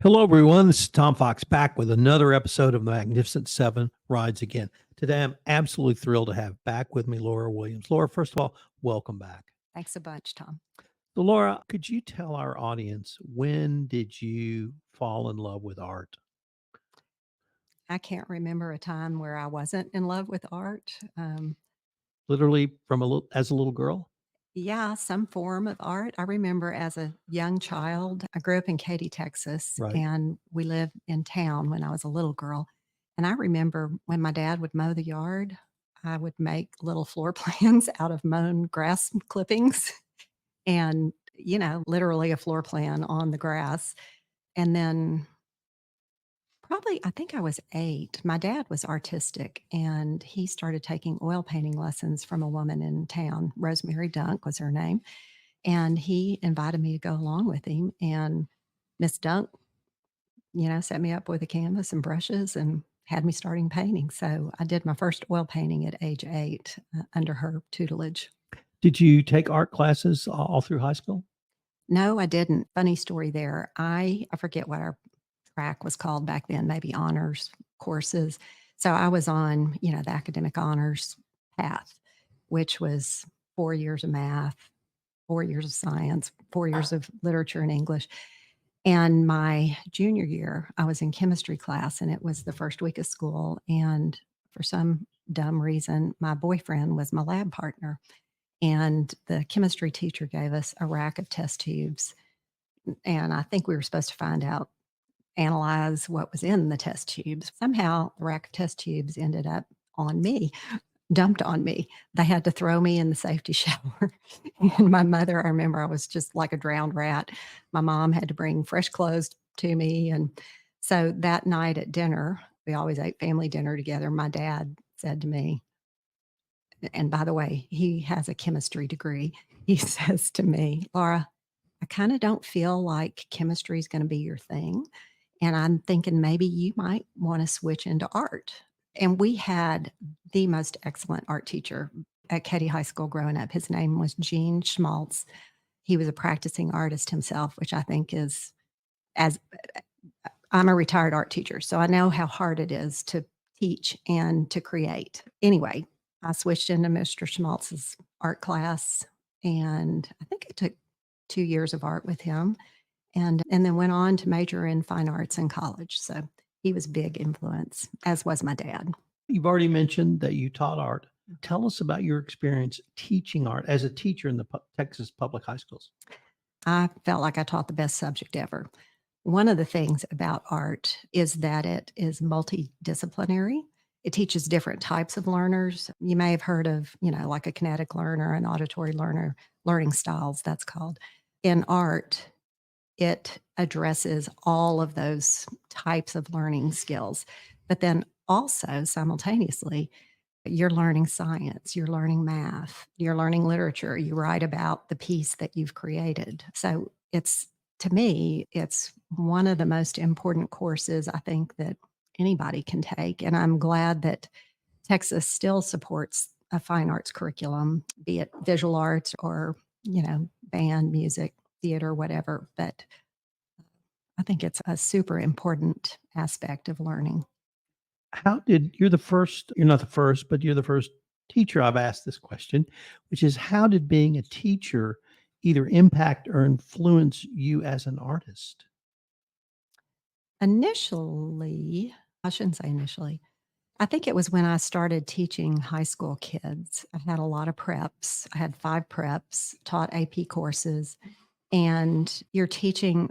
Hello, everyone. This is Tom Fox back with another episode of the Magnificent Seven Rides Again. Today, I'm absolutely thrilled to have back with me Laura Williams. Laura, first of all, welcome back. Thanks a bunch, Tom. So, Laura, could you tell our audience when did you fall in love with art? I can't remember a time where I wasn't in love with art. Literally from as a little girl? Yeah, some form of art. I remember as a young child, I grew up in Katy, Texas, Right. and we lived in town when I was a little girl. And I remember when my dad would mow the yard, I would make little floor plans out of mown grass clippings and, literally a floor plan on the grass. And then probably, I think I was 8. My dad was artistic, and he started taking oil painting lessons from a woman in town. Rosemary Dunk was her name, and he invited me to go along with him, and Miss Dunk, set me up with a canvas and brushes and had me starting painting. So I did my first oil painting at age 8, under her tutelage. Did you take art classes all through high school? No, I didn't. Funny story there. I forget what our track was called back then, maybe honors courses. So I was on, the academic honors path, which was 4 years of math, 4 years of science, 4 years of literature and English. And my junior year, I was in chemistry class, and it was the first week of school. And for some dumb reason, my boyfriend was my lab partner. And the chemistry teacher gave us a rack of test tubes. And I think we were supposed to analyze what was in the test tubes. Somehow, the rack of test tubes ended up on me, dumped on me. They had to throw me in the safety shower. And my mother, I remember I was just like a drowned rat. My mom had to bring fresh clothes to me. And so that night at dinner, we always ate family dinner together. My dad said to me, and by the way, he has a chemistry degree. He says to me, Laura, I kind of don't feel like chemistry is going to be your thing. And I'm thinking maybe you might want to switch into art. And we had the most excellent art teacher at Katy High School growing up. His name was Gene Schmaltz. He was a practicing artist himself, which I think is, as I'm a retired art teacher, so I know how hard it is to teach and to create. Anyway, I switched into Mr. Schmaltz's art class, and I think I took 2 years of art with him, and then went on to major in fine arts in college. So he was a big influence, as was my dad. You've already mentioned that you taught art. Tell us about your experience teaching art as a teacher in the Texas public high schools. I felt like I taught the best subject ever. One of the things about art is that it is multidisciplinary. It teaches different types of learners. You may have heard of, like a kinetic learner, an auditory learner, learning styles, that's called. In art, it addresses all of those types of learning skills. But then also simultaneously, you're learning science, you're learning math, you're learning literature, you write about the piece that you've created. So to me, it's one of the most important courses I think that anybody can take. And I'm glad that Texas still supports a fine arts curriculum, be it visual arts or, band, music, theater, whatever. But I think it's a super important aspect of learning. You're not the first, but you're the first teacher I've asked this question, which is how did being a teacher either impact or influence you as an artist? Initially, I shouldn't say initially. I think it was when I started teaching high school kids. I had a lot of preps. I had 5 preps, taught AP courses, and you're teaching,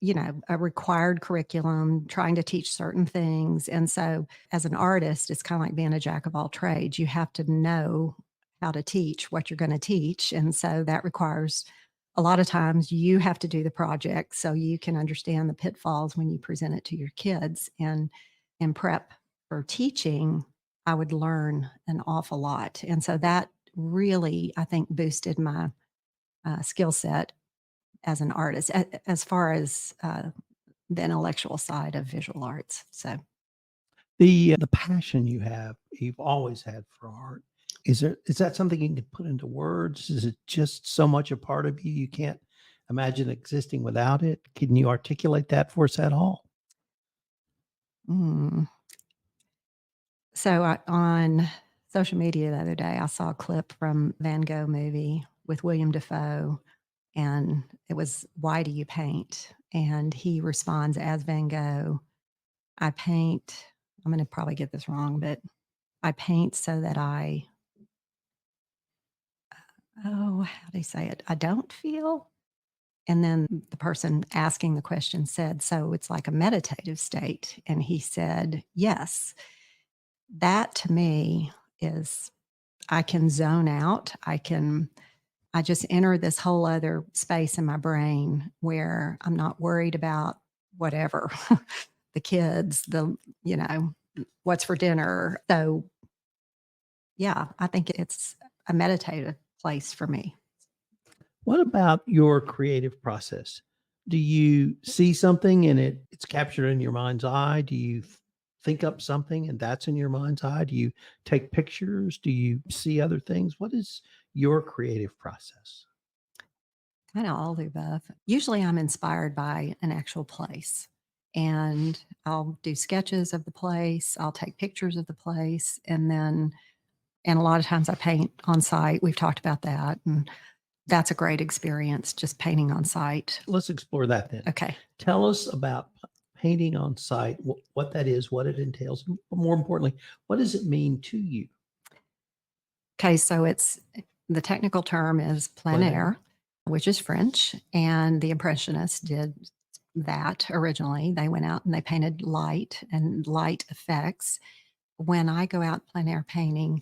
a required curriculum, trying to teach certain things. And so as an artist, it's kind of like being a jack of all trades. You have to know how to teach what you're going to teach. And so that requires a lot of times you have to do the project so you can understand the pitfalls when you present it to your kids. And prep for teaching, I would learn an awful lot. And so that really, I think, boosted my skill set as an artist, as far as the intellectual side of visual arts. So The passion you've always had for art. Is that something you can put into words? Is it just so much a part of you you can't imagine existing without it. Can you articulate that for us at all? Mm. So on social media the other day, I saw a clip from Van Gogh movie with William Dafoe, and it was, "Why do you paint?" And he responds as Van Gogh, "I paint." I'm going to probably get this wrong, but I paint so that how do you say it? I don't feel. And then the person asking the question said, "So it's like a meditative state." And he said, "Yes." That to me is, I can zone out. I just enter this whole other space in my brain where I'm not worried about whatever, the kids, what's for dinner. So yeah, I think it's a meditative place for me. What about your creative process? Do you see something and it's captured in your mind's eye? Do you think up something and that's in your mind's eye? Do you take pictures? Do you see other things? What is your creative process? Kind of all the above. Usually I'm inspired by an actual place, and I'll do sketches of the place. I'll take pictures of the place, and a lot of times I paint on site. We've talked about that. And that's a great experience, just painting on site. Let's explore that then. Okay. Tell us about painting on site, what that is, what it entails, but more importantly, what does it mean to you? Okay. So the technical term is plein air, which is French. And the Impressionists did that originally. They went out and they painted light and light effects. When I go out plein air painting,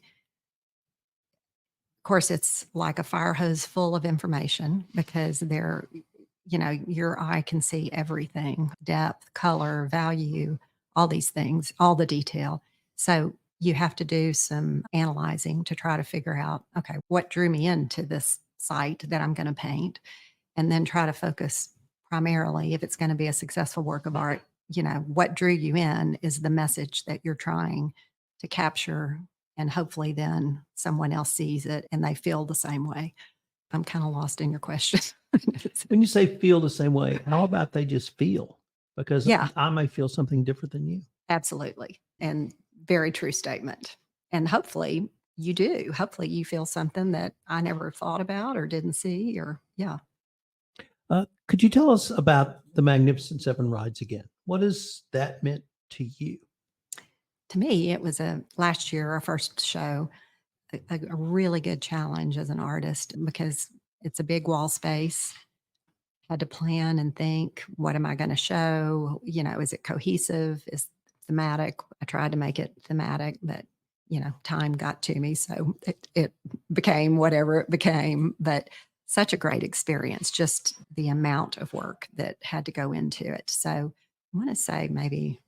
of course, it's like a fire hose full of information because your eye can see everything: depth, color, value, all these things, all the detail. So you have to do some analyzing to try to figure out, okay, what drew me into this site that I'm going to paint, and then try to focus primarily, if it's going to be a successful work of art, what drew you in is the message that you're trying to capture. And hopefully then someone else sees it and they feel the same way. I'm kind of lost in your question. When you say feel the same way, how about they just feel? Because Yeah, I may feel something different than you. absolutely. And very true statement. And hopefully you do. Hopefully you feel something that I never thought about or didn't see, or yeah. Could you tell us about the Magnificent Seven rides again? What has that meant to you? To me, it was last year, our first show, a really good challenge as an artist because it's a big wall space. Had to plan and think, what am I going to show? Is it cohesive? Is thematic? I tried to make it thematic, but time got to me, so it became whatever it became. But such a great experience, just the amount of work that had to go into it. So I want to say maybe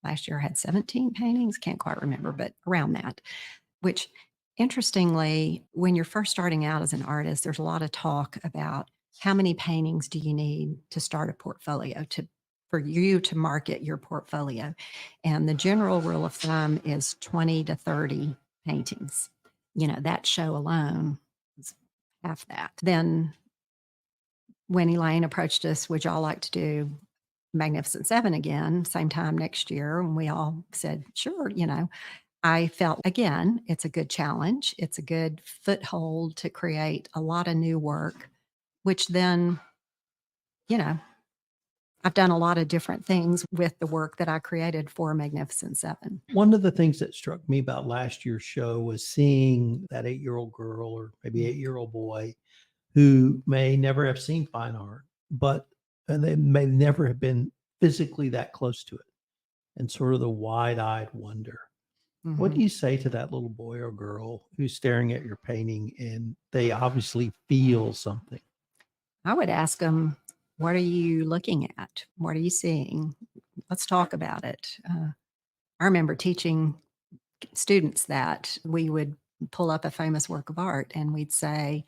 last year I had 17 paintings, can't quite remember, but around that. Which, interestingly, when you're first starting out as an artist, there's a lot of talk about how many paintings do you need to start a portfolio, for you to market your portfolio. And the general rule of thumb is 20 to 30 paintings. That show alone is half that. Then when Elaine approached us, would y'all like to do Magnificent Seven again, same time next year? And we all said, sure. I felt, again, it's a good challenge. It's a good foothold to create a lot of new work, which then, you know, I've done a lot of different things with the work that I created for Magnificent Seven. One of the things that struck me about last year's show was seeing that 8-year-old girl or maybe 8-year-old boy who may never have seen fine art, but and they may never have been physically that close to it, and sort of the wide-eyed wonder. What do Mhm. you say to that little boy or girl who's staring at your painting and they obviously feel something? I would ask them, what are you looking at? What are you seeing? Let's talk about it. I remember teaching students that we would pull up a famous work of art and we'd say,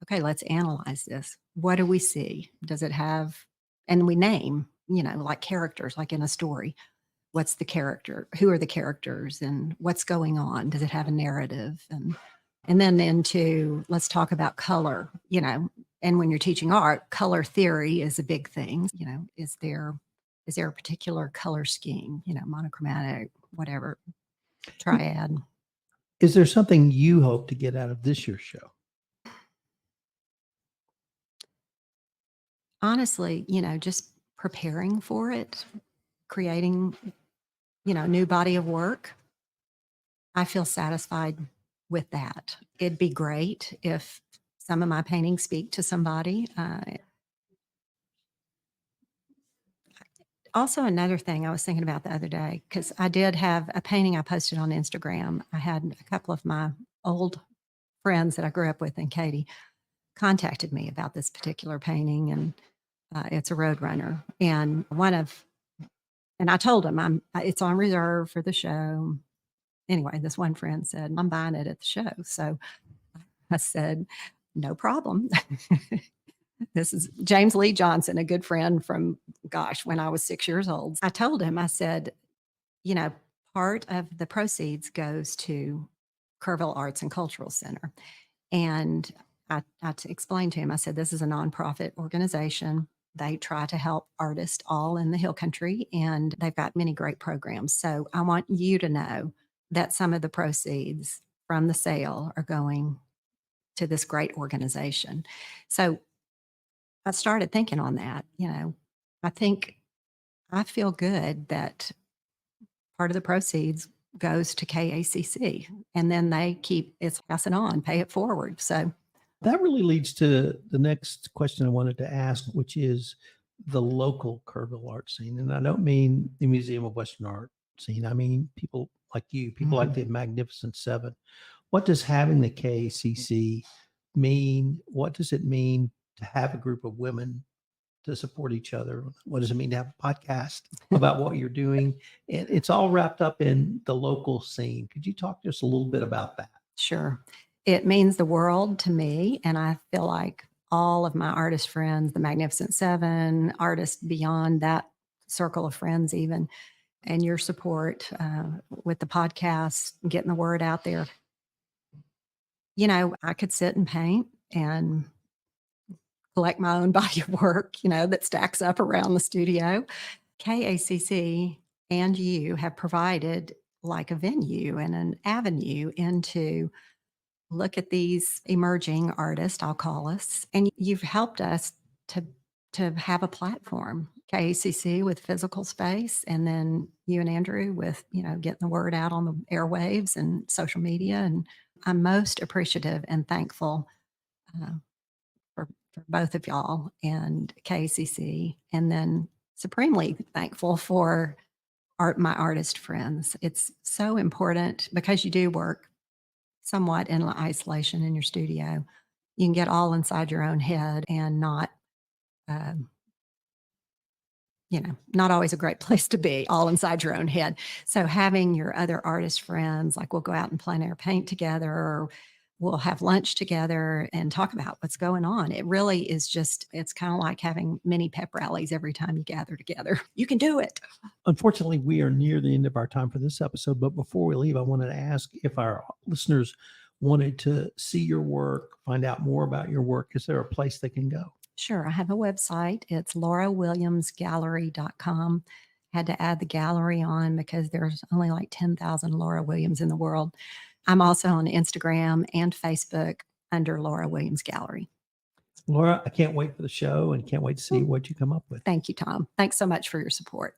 okay, let's analyze this. What do we see? Does it have, and we name, like characters, like in a story. What's the character? Who are the characters? And what's going on? Does it have a narrative? And then into, let's talk about color. And when you're teaching art, color theory is a big thing. Is there a particular color scheme, monochromatic, whatever, triad? Is there something you hope to get out of this year's show? Honestly, just preparing for it, creating, new body of work. I feel satisfied with that. It'd be great if some of my paintings speak to somebody. Also, another thing I was thinking about the other day, because I did have a painting I posted on Instagram. I had a couple of my old friends that I grew up with and Katy contacted me about this particular painting, and it's a Roadrunner. And I told them it's on reserve for the show. Anyway, this one friend said, I'm buying it at the show. So I said, no problem. This is James Lee Johnson, a good friend from, when I was 6 years old. I told him, I said, part of the proceeds goes to Kerrville Arts and Cultural Center. And I explained to him, I said, this is a nonprofit organization. They try to help artists all in the Hill Country, and they've got many great programs. So I want you to know that some of the proceeds from the sale are going to this great organization. So I started thinking on that. I think I feel good that part of the proceeds goes to KACC, and then they it's pass it on, pay it forward. So that really leads to the next question I wanted to ask, which is the local Kerrville art scene. And I don't mean the Museum of Western Art scene. I mean people like you, people like the Magnificent Seven. What does having the KACC mean? What does it mean to have a group of women to support each other? What does it mean to have a podcast about what you're doing? And it's all wrapped up in the local scene. Could you talk to us a little bit about that? Sure. It means the world to me. And I feel like all of my artist friends, the Magnificent Seven, artists beyond that circle of friends, even, and your support with the podcast, getting the word out there. I could sit and paint and collect my own body of work, that stacks up around the studio. KACC and you have provided like a venue and an avenue into look at these emerging artists, I'll call us, and you've helped us to have a platform. KACC with physical space, and then you and Andrew with getting the word out on the airwaves and social media. And I'm most appreciative and thankful for both of y'all and KACC, and then supremely thankful for my artist friends. It's so important because you do work somewhat in isolation in your studio. You can get all inside your own head and not, um, not always a great place to be, all inside your own head. So having your other artist friends, like we'll go out and plein air paint together, or we'll have lunch together and talk about what's going on. It really is it's kind of like having mini pep rallies every time you gather together. You can do it. Unfortunately, we are near the end of our time for this episode. But before we leave, I wanted to ask if our listeners wanted to see your work, find out more about your work, is there a place they can go? Sure. I have a website. It's laurawilliamsgallery.com. Had to add the gallery on because there's only like 10,000 Laura Williams in the world. I'm also on Instagram and Facebook under Laura Williams Gallery. Laura, I can't wait for the show and can't wait to see what you come up with. Thank you, Tom. Thanks so much for your support.